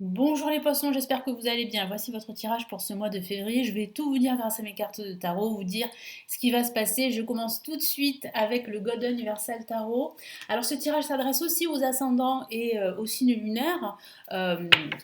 Bonjour les poissons, j'espère que vous allez bien. Voici votre tirage pour ce mois de février. Je vais tout vous dire grâce à mes cartes de tarot, vous dire ce qui va se passer. Je commence tout de suite avec le Golden Universal Tarot. Alors ce tirage s'adresse aussi aux ascendants et aux signes lunaires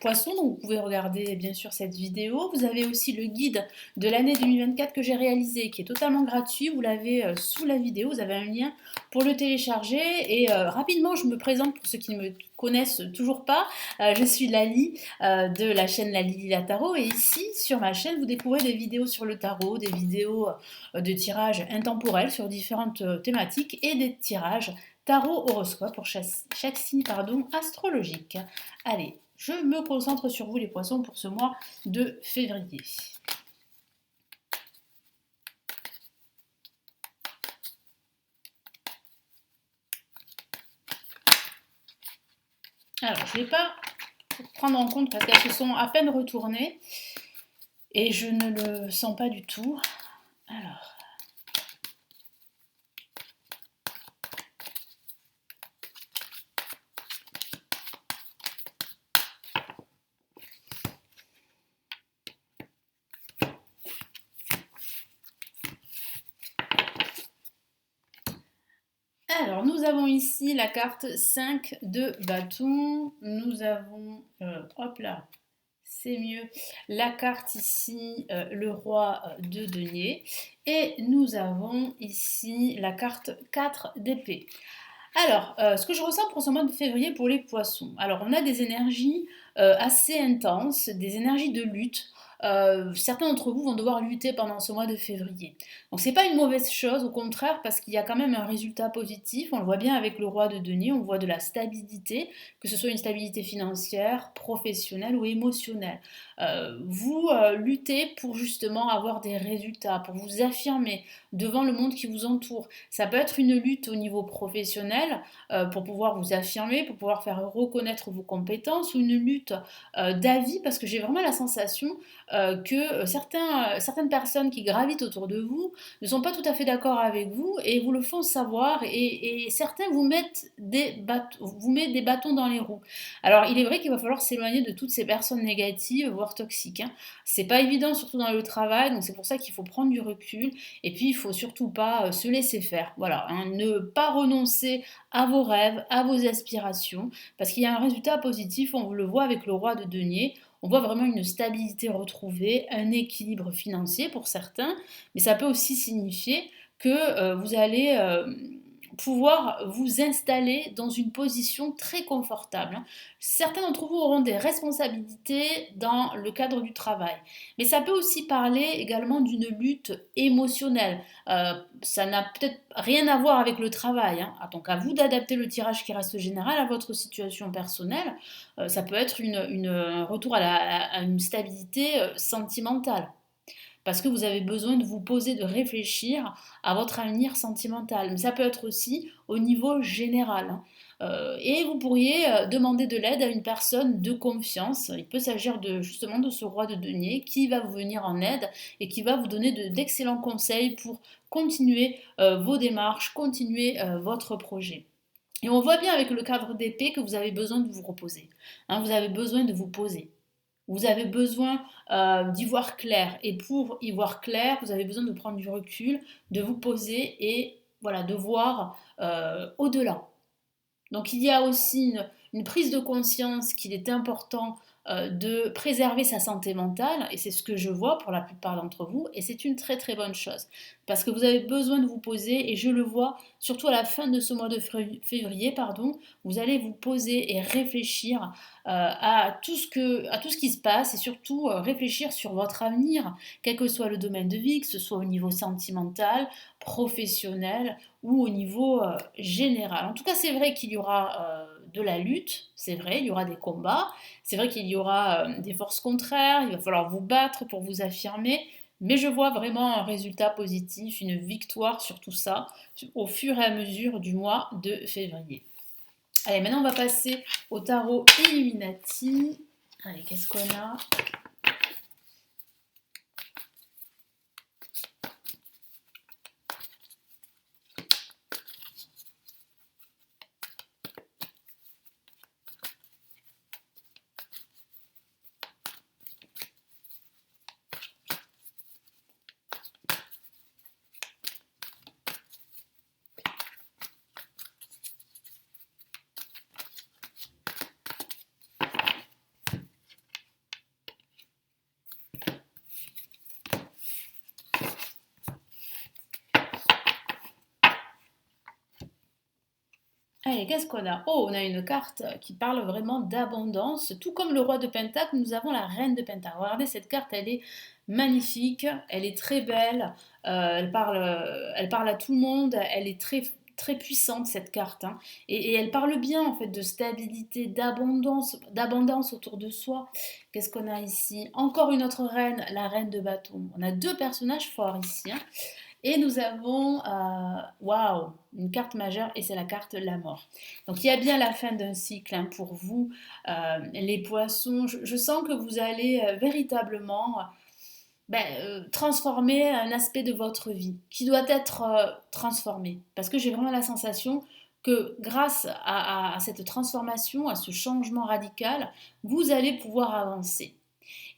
poissons, donc vous pouvez regarder bien sûr cette vidéo. Vous avez aussi le guide de l'année 2024 que j'ai réalisé, qui est totalement gratuit. Vous l'avez sous la vidéo, vous avez un lien pour le télécharger. Et rapidement, je me présente pour ceux qui ne me connaissent toujours pas. Je suis Lali de la chaîne Lali la Tarot et ici sur ma chaîne vous découvrez des vidéos sur le tarot, des vidéos de tirages intemporels sur différentes thématiques et des tirages tarot horoscope pour chaque signe astrologique. Allez, je me concentre sur vous les poissons pour ce mois de février. Alors, je ne vais pas prendre en compte parce qu'elles se sont à peine retournées et je ne le sens pas du tout. Alors, nous avons ici la carte 5 de bâton. Nous avons, hop là, c'est mieux, la carte ici, le roi de denier. Et nous avons ici la carte 4 d'épée. Alors, ce que je ressens pour ce mois de février pour les poissons. Alors, on a des énergies assez intenses, des énergies de lutte. Certains d'entre vous vont devoir lutter pendant ce mois de février. Donc c'est pas une mauvaise chose, au contraire, parce qu'il y a quand même un résultat positif. On le voit bien avec le roi de denier, on voit de la stabilité, que ce soit une stabilité financière, professionnelle ou émotionnelle. Vous luttez pour justement avoir des résultats, pour vous affirmer devant le monde qui vous entoure. Ça peut être une lutte au niveau professionnel pour pouvoir vous affirmer, pour pouvoir faire reconnaître vos compétences, ou une lutte d'avis, parce que j'ai vraiment la sensation que certaines personnes qui gravitent autour de vous ne sont pas tout à fait d'accord avec vous et vous le font savoir et certains vous mettent des bâtons dans les roues. Alors il est vrai qu'il va falloir s'éloigner de toutes ces personnes négatives, voire toxiques, hein. C'est pas évident, surtout dans le travail, donc c'est pour ça qu'il faut prendre du recul et puis il faut surtout pas se laisser faire. Voilà, hein, ne pas renoncer à vos rêves, à vos aspirations, parce qu'il y a un résultat positif, on le voit avec le roi de denier. On voit vraiment une stabilité retrouvée, un équilibre financier pour certains, mais ça peut aussi signifier que vous allez pouvoir vous installer dans une position très confortable, hein. Certains d'entre vous auront des responsabilités dans le cadre du travail, mais ça peut aussi parler également d'une lutte émotionnelle. Ça n'a peut-être rien à voir avec le travail, hein. Donc à vous d'adapter le tirage qui reste général à votre situation personnelle. Ça peut être un retour à une stabilité sentimentale parce que vous avez besoin de vous poser, de réfléchir à votre avenir sentimental. Mais ça peut être aussi au niveau général, hein. Et vous pourriez demander de l'aide à une personne de confiance. Il peut s'agir justement de ce roi de denier qui va vous venir en aide et qui va vous donner d'excellents conseils pour continuer vos démarches, continuer votre projet. Et on voit bien avec le cadre d'épée que vous avez besoin de vous reposer, hein. Vous avez besoin de vous poser. Vous avez besoin d'y voir clair. Et pour y voir clair, vous avez besoin de prendre du recul, de vous poser et voilà, de voir au-delà. Donc il y a aussi une prise de conscience qu'il est important de préserver sa santé mentale, et c'est ce que je vois pour la plupart d'entre vous, et c'est une très très bonne chose, parce que vous avez besoin de vous poser, et je le vois surtout à la fin de ce mois de février, vous allez vous poser et réfléchir à tout ce qui se passe, et surtout réfléchir sur votre avenir, quel que soit le domaine de vie, que ce soit au niveau sentimental, professionnel, ou au niveau général. En tout cas, c'est vrai qu'il y aura de la lutte, c'est vrai, il y aura des combats, c'est vrai qu'il y aura des forces contraires, il va falloir vous battre pour vous affirmer, mais je vois vraiment un résultat positif, une victoire sur tout ça, au fur et à mesure du mois de février. Allez, maintenant on va passer au tarot Illuminati. Allez, qu'est-ce qu'on a? Allez, qu'est-ce qu'on a? Oh, on a une carte qui parle vraiment d'abondance. Tout comme le roi de Pentacle, nous avons la reine de Pentacle. Regardez, cette carte, elle est magnifique, elle est très belle, elle parle à tout le monde, elle est très, très puissante, cette carte, hein. Et elle parle bien, en fait, de stabilité, d'abondance autour de soi. Qu'est-ce qu'on a ici? Encore une autre reine, la reine de bâton. On a deux personnages forts ici, hein. Et nous avons, waouh, une carte majeure et c'est la carte la mort. Donc il y a bien la fin d'un cycle, hein, pour vous, les poissons. Je sens que vous allez véritablement transformer un aspect de votre vie qui doit être transformé. Parce que j'ai vraiment la sensation que grâce à cette transformation, à ce changement radical, vous allez pouvoir avancer.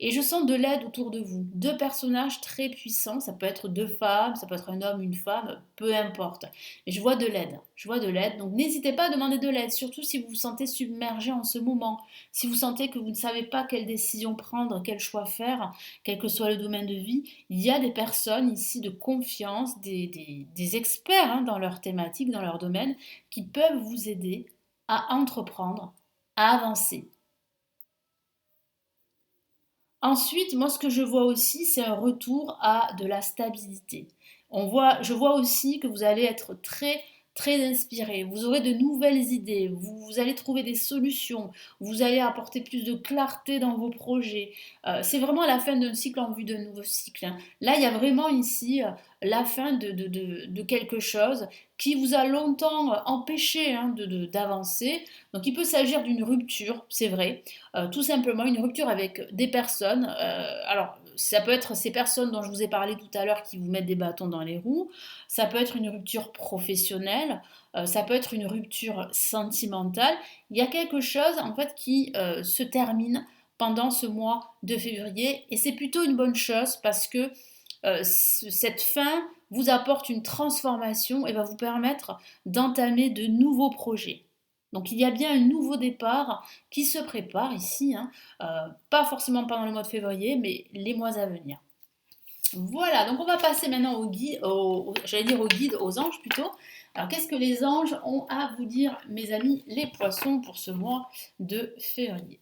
Et je sens de l'aide autour de vous. Deux personnages très puissants, ça peut être deux femmes, ça peut être un homme, une femme, peu importe. Mais je vois de l'aide, je vois de l'aide. Donc n'hésitez pas à demander de l'aide, surtout si vous vous sentez submergé en ce moment. Si vous sentez que vous ne savez pas quelle décision prendre, quel choix faire, quel que soit le domaine de vie, il y a des personnes ici de confiance, des experts, hein, dans leur thématique, dans leur domaine, qui peuvent vous aider à entreprendre, à avancer. Ensuite, moi, ce que je vois aussi, c'est un retour à de la stabilité. Je vois aussi que vous allez être très, très inspiré. Vous aurez de nouvelles idées. Vous allez trouver des solutions. Vous allez apporter plus de clarté dans vos projets. C'est vraiment la fin d'un cycle en vue d'un nouveau cycle, hein. Là, il y a vraiment ici la fin de quelque chose qui vous a longtemps empêché, hein, d'avancer. Donc, il peut s'agir d'une rupture, c'est vrai, tout simplement une rupture avec des personnes. Alors, ça peut être ces personnes dont je vous ai parlé tout à l'heure qui vous mettent des bâtons dans les roues. Ça peut être une rupture professionnelle. Ça peut être une rupture sentimentale. Il y a quelque chose en fait qui se termine pendant ce mois de février et c'est plutôt une bonne chose parce que cette fin vous apporte une transformation et va vous permettre d'entamer de nouveaux projets. Donc il y a bien un nouveau départ qui se prépare ici, hein, pas forcément pendant le mois de février, mais les mois à venir. Voilà, donc on va passer maintenant au guide, j'allais dire au guide, aux anges plutôt. Alors qu'est-ce que les anges ont à vous dire, mes amis les poissons, pour ce mois de février?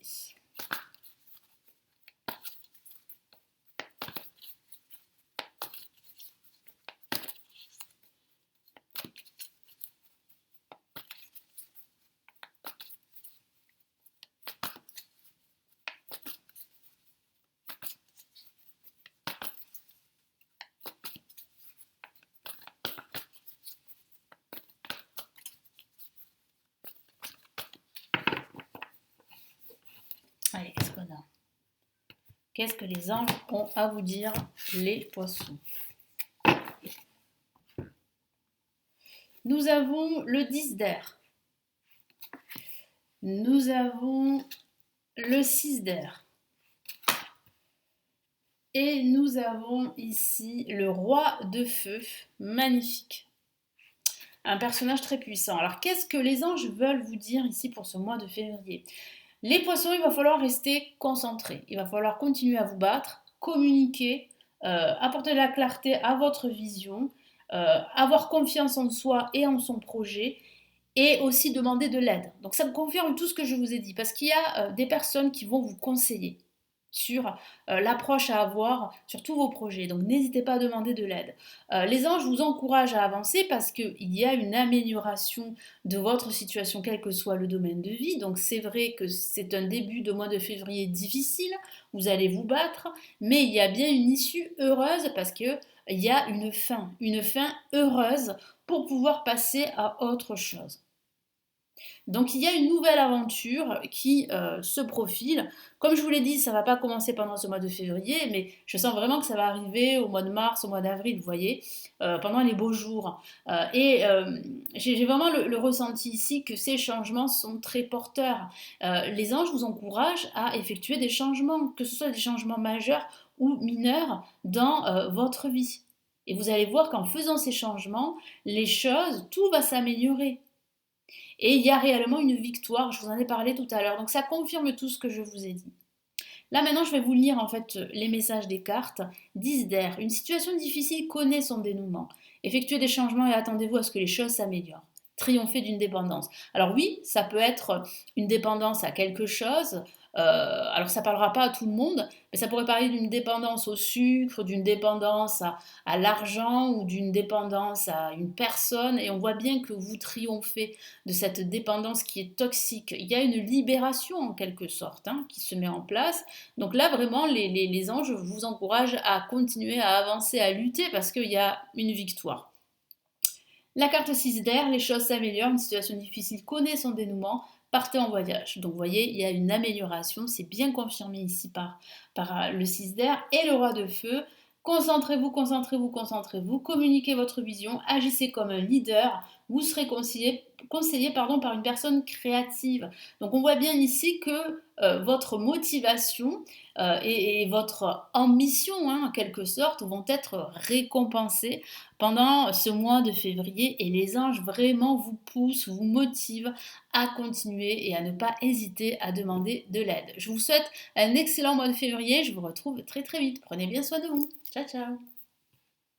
Allez, qu'est-ce qu'on a? Qu'est-ce que les anges ont à vous dire, les poissons? Nous avons le 10 d'air. Nous avons le 6 d'air. Et nous avons ici le roi de feu, magnifique. Un personnage très puissant. Alors qu'est-ce que les anges veulent vous dire ici pour ce mois de février? Les poissons, il va falloir rester concentrés. Il va falloir continuer à vous battre, communiquer, apporter de la clarté à votre vision, avoir confiance en soi et en son projet, et aussi demander de l'aide. Donc ça me confirme tout ce que je vous ai dit, parce qu'il y a des personnes qui vont vous conseiller sur l'approche à avoir sur tous vos projets. Donc n'hésitez pas à demander de l'aide. Les anges vous encouragent à avancer parce qu'il y a une amélioration de votre situation, quel que soit le domaine de vie. Donc c'est vrai que c'est un début de mois de février difficile, vous allez vous battre, mais il y a bien une issue heureuse parce qu'il y a une fin heureuse pour pouvoir passer à autre chose. Donc il y a une nouvelle aventure qui se profile. Comme je vous l'ai dit, ça ne va pas commencer pendant ce mois de février, mais je sens vraiment que ça va arriver au mois de mars, au mois d'avril, vous voyez, pendant les beaux jours. J'ai vraiment le ressenti ici que ces changements sont très porteurs. Les anges vous encouragent à effectuer des changements, que ce soit des changements majeurs ou mineurs dans votre vie. Et vous allez voir qu'en faisant ces changements, les choses, tout va s'améliorer. Et il y a réellement une victoire, je vous en ai parlé tout à l'heure. Donc ça confirme tout ce que je vous ai dit. Là maintenant, je vais vous lire en fait les messages des cartes. 10 d'air. Une situation difficile connaît son dénouement. Effectuez des changements et attendez-vous à ce que les choses s'améliorent. triompher d'une dépendance. Alors oui, ça peut être une dépendance à quelque chose. Alors ça ne parlera pas à tout le monde, mais ça pourrait parler d'une dépendance au sucre, d'une dépendance à l'argent ou d'une dépendance à une personne. Et on voit bien que vous triomphez de cette dépendance qui est toxique. Il y a une libération en quelque sorte hein, qui se met en place. Donc là, vraiment, les anges vous encouragent à continuer à avancer, à lutter parce qu'il y a une victoire. La carte 6 d'air, les choses s'améliorent, une situation difficile connaît son dénouement, partez en voyage. Donc vous voyez, il y a une amélioration, c'est bien confirmé ici par le 6 d'air et le roi de feu. Concentrez-vous, concentrez-vous, concentrez-vous, communiquez votre vision, agissez comme un leader, vous serez conseillé par une personne créative. Donc on voit bien ici que votre motivation et votre ambition, hein, en quelque sorte, vont être récompensées pendant ce mois de février et les anges vraiment vous poussent, vous motivent à continuer et à ne pas hésiter à demander de l'aide. Je vous souhaite un excellent mois de février, je vous retrouve très très vite. Prenez bien soin de vous. Ciao ciao.